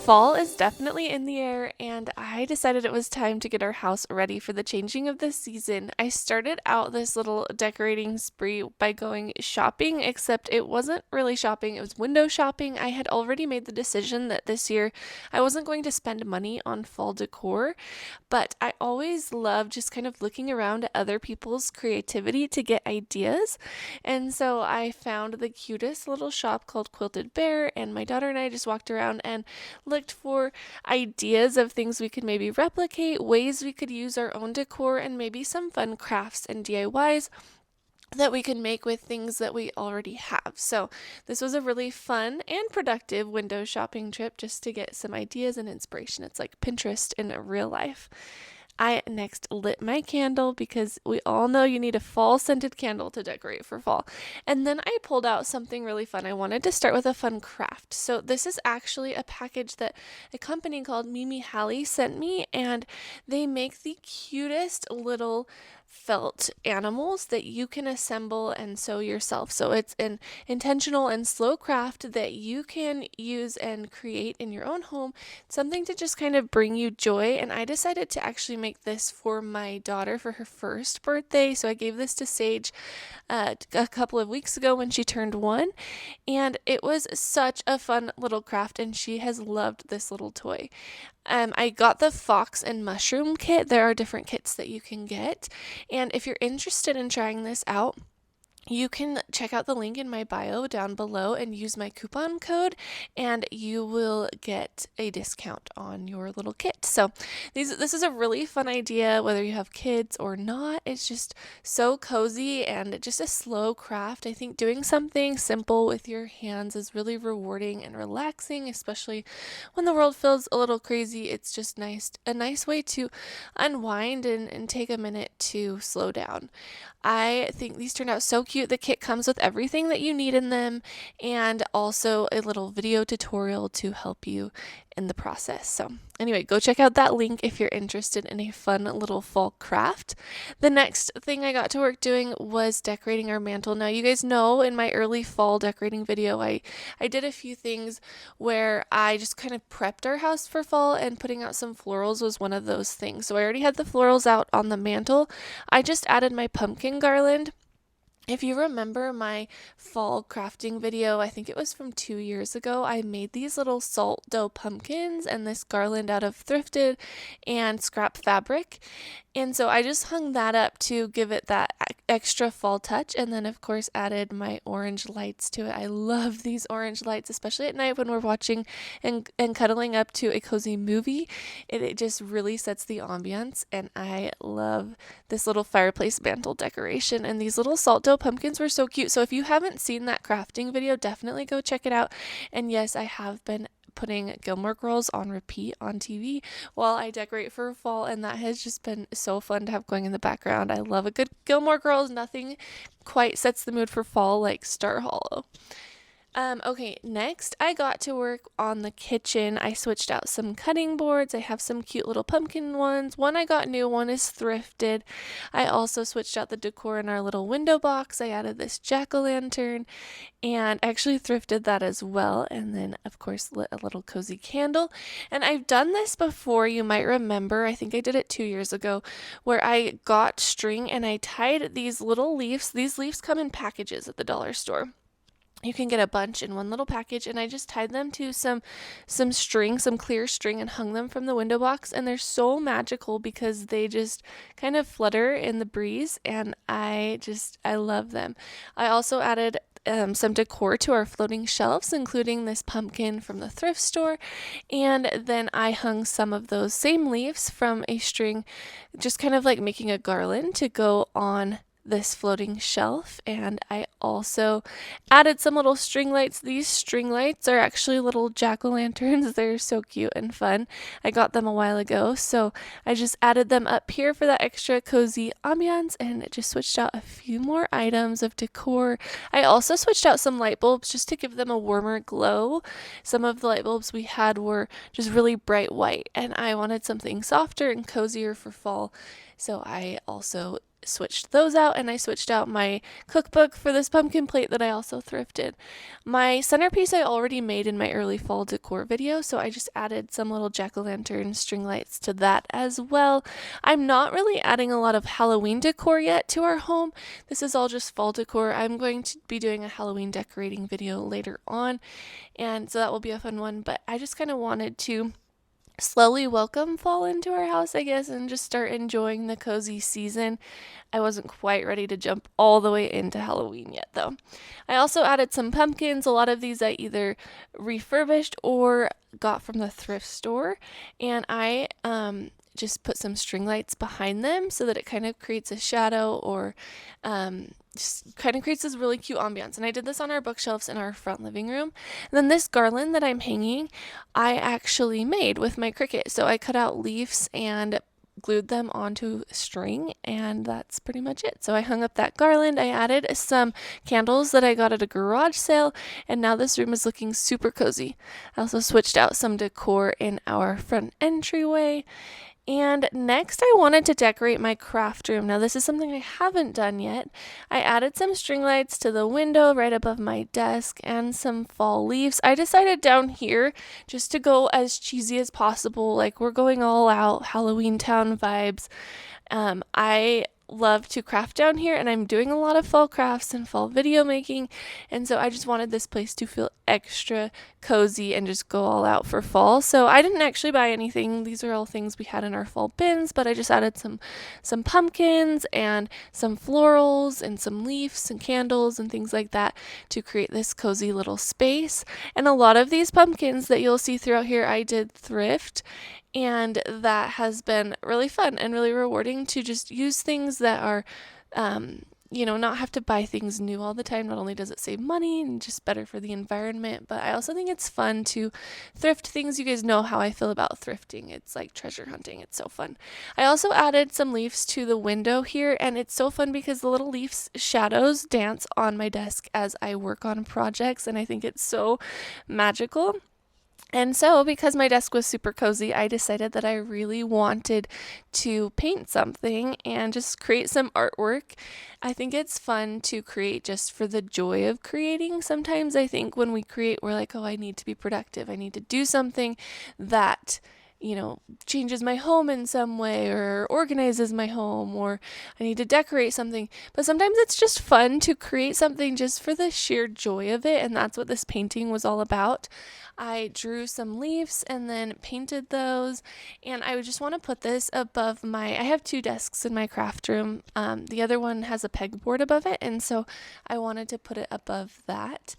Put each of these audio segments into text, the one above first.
Fall is definitely in the air, and I decided it was time to get our house ready for the changing of the season. I started out this little decorating spree by going shopping, except it wasn't really shopping, it was window shopping. I had already made the decision that this year I wasn't going to spend money on fall decor, but I always love just kind of looking around at other people's creativity to get ideas. And so I found the cutest little shop called Quilted Bear, and my daughter and I just walked around and looked for ideas of things we could maybe replicate, ways we could use our own decor, and maybe some fun crafts and DIYs that we can make with things that we already have. So, this was a really fun and productive window shopping trip just to get some ideas and inspiration. It's like Pinterest in real life. I next lit my candle because we all know you need a fall scented candle to decorate for fall. And then I pulled out something really fun. I wanted to start with a fun craft. So this is actually a package that a company called Mimi Hallie sent me, and they make the cutest little felt animals that you can assemble and sew yourself. So it's an intentional and slow craft that you can use and create in your own home, something to just kind of bring you joy. And I decided to actually make this for my daughter for her first birthday. So I gave this to Sage a couple of weeks ago when she turned 1, and it was such a fun little craft, and she has loved this little toy. I got the fox and mushroom kit. There are different kits that you can get. And if you're interested in trying this out, you can check out the link in my bio down below and use my coupon code, and you will get a discount on your little kit. So this is a really fun idea, whether you have kids or not. It's just so cozy and just a slow craft. I think doing something simple with your hands is really rewarding and relaxing, especially when the world feels a little crazy. It's just a nice way to unwind and take a minute to slow down. I think these turned out so cute. The kit comes with everything that you need in them, and also a little video tutorial to help you in the process. So anyway, go check out that link if you're interested in a fun little fall craft. The next thing I got to work doing was decorating our mantle. Now, you guys know in my early fall decorating video, I did a few things where I just kind of prepped our house for fall, and putting out some florals was one of those things. So I already had the florals out on the mantle. I just added my pumpkin garland. If you remember my fall crafting video, I think it was from 2 years ago, I made these little salt dough pumpkins and this garland out of thrifted and scrap fabric. And so I just hung that up to give it that extra fall touch, and then of course added my orange lights to it. I love these orange lights, especially at night when we're watching and cuddling up to a cozy movie. It just really sets the ambiance, and I love this little fireplace mantle decoration. And these little salt dough pumpkins were so cute. So if you haven't seen that crafting video, definitely go check it out. And yes, I have been putting Gilmore Girls on repeat on TV while I decorate for fall, and that has just been so fun to have going in the background. I love a good Gilmore Girls. Nothing quite sets the mood for fall like Star Hollow. Okay, next I got to work on the kitchen. I switched out some cutting boards. I have some cute little pumpkin ones. One I got new, one is thrifted. I also switched out the decor in our little window box. I added this jack-o'-lantern and actually thrifted that as well. And then, of course, lit a little cozy candle. And I've done this before, you might remember. I think I did it 2 years ago, where I got string and I tied these little leaves. These leaves come in packages at the dollar store. You can get a bunch in one little package, and I just tied them to some string, some clear string, and hung them from the window box. And they're so magical because they just kind of flutter in the breeze, and I love them. I also added some decor to our floating shelves, including this pumpkin from the thrift store, and then I hung some of those same leaves from a string, just kind of like making a garland to go on this floating shelf. And I also added some little string lights. These string lights are actually little jack-o'-lanterns. They're so cute and fun. I got them a while ago, so I just added them up here for that extra cozy ambiance, and just switched out a few more items of decor. I also switched out some light bulbs just to give them a warmer glow. Some of the light bulbs we had were just really bright white, and I wanted something softer and cozier for fall, so I also switched those out, and I switched out my cookbook for this pumpkin plate that I also thrifted. My centerpiece I already made in my early fall decor video, so I just added some little jack-o'-lantern string lights to that as well. I'm not really adding a lot of Halloween decor yet to our home. This is all just fall decor. I'm going to be doing a Halloween decorating video later on, and so that will be a fun one, but I just kind of wanted to slowly welcome fall into our house, I guess, and just start enjoying the cozy season. I wasn't quite ready to jump all the way into Halloween yet, though. I also added some pumpkins. A lot of these I either refurbished or got from the thrift store, and I just put some string lights behind them so that it kind of creates a shadow, or just kind of creates this really cute ambiance. And I did this on our bookshelves in our front living room. And then this garland that I'm hanging, I actually made with my Cricut. So I cut out leaves and glued them onto string, and that's pretty much it. So I hung up that garland. I added some candles that I got at a garage sale, and now this room is looking super cozy. I also switched out some decor in our front entryway. And next I wanted to decorate my craft room. Now this is something I haven't done yet. I added some string lights to the window right above my desk and some fall leaves. I decided down here just to go as cheesy as possible, like we're going all out Halloween Town vibes. I love to craft down here, and I'm doing a lot of fall crafts and fall video making, and so I just wanted this place to feel extra cozy and just go all out for fall. So I didn't actually buy anything. These are all things we had in our fall bins, but I just added some pumpkins and some florals and some leaves and candles and things like that to create this cozy little space. And a lot of these pumpkins that you'll see throughout here I did thrift, and that has been really fun and really rewarding to just use things that are, not have to buy things new all the time. Not only does it save money and just better for the environment, but I also think it's fun to thrift things. You guys know how I feel about thrifting. It's like treasure hunting. It's so fun. I also added some leaves to the window here, and it's so fun because the little leaves shadows dance on my desk as I work on projects, and I think it's so magical. And so, because my desk was super cozy, I decided that I really wanted to paint something and just create some artwork. I think it's fun to create just for the joy of creating. Sometimes I think when we create, we're like, oh, I need to be productive. I need to do something that changes my home in some way or organizes my home, or I need to decorate something. But sometimes it's just fun to create something just for the sheer joy of it, and that's what this painting was all about. I drew some leaves and then painted those, and I would just want to put this above I have 2 desks in my craft room. The other one has a pegboard above it, and so I wanted to put it above that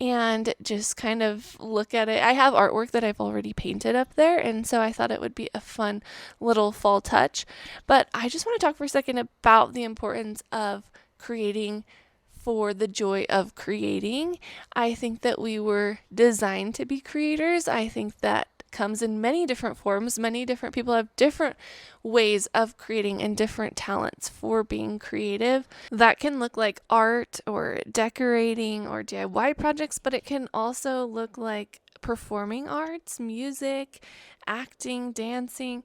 and just kind of look at it. I have artwork that I've already painted up there, and so I thought it would be a fun little fall touch. But I just want to talk for a second about the importance of creating for the joy of creating. I think that we were designed to be creators. I think that comes in many different forms. Many different people have different ways of creating and different talents for being creative. That can look like art or decorating or DIY projects, but it can also look like performing arts, music, acting, dancing,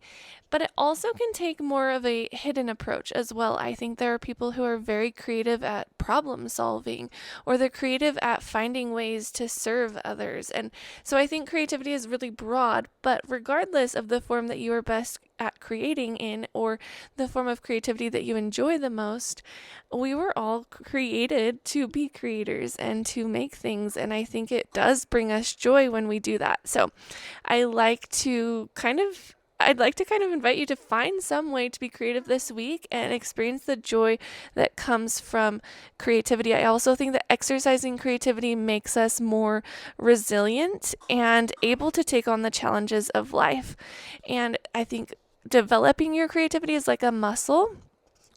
but it also can take more of a hidden approach as well. I think there are people who are very creative at problem solving, or they're creative at finding ways to serve others. And so I think creativity is really broad, but regardless of the form that you are best at creating in, or the form of creativity that you enjoy the most, we were all created to be creators and to make things, and I think it does bring us joy when we do that. So I'd like to kind of invite you to find some way to be creative this week and experience the joy that comes from creativity. I also think that exercising creativity makes us more resilient and able to take on the challenges of life. And I think developing your creativity is like a muscle.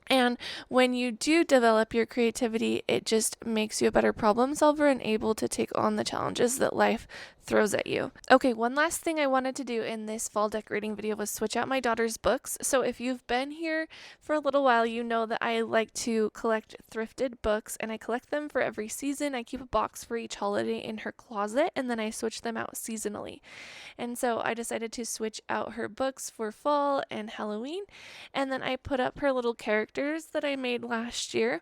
And when you do develop your creativity, it just makes you a better problem solver and able to take on the challenges that life throws at you. Okay, one last thing I wanted to do in this fall decorating video was switch out my daughter's books. So if you've been here for a little while, you know that I like to collect thrifted books, and I collect them for every season. I keep a box for each holiday in her closet, and then I switch them out seasonally. And so I decided to switch out her books for fall and Halloween, and then I put up her little character characters that I made last year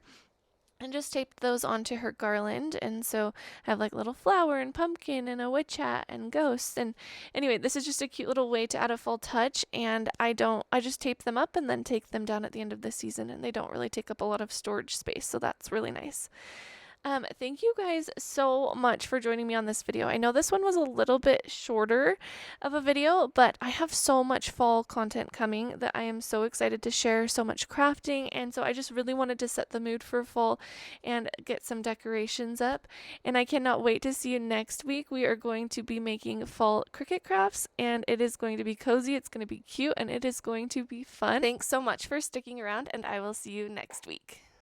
and just taped those onto her garland. And so I have like little flower and pumpkin and a witch hat and ghosts. And anyway, this is just a cute little way to add a fall touch. And I just tape them up and then take them down at the end of the season, and they don't really take up a lot of storage space. So that's really nice. Thank you guys so much for joining me on this video. I know this one was a little bit shorter of a video, but I have so much fall content coming that I am so excited to share, so much crafting, and so I just really wanted to set the mood for fall and get some decorations up. And I cannot wait to see you next week. We are going to be making fall Cricut crafts, and it is going to be cozy, it's going to be cute, and it is going to be fun. Thanks so much for sticking around, and I will see you next week.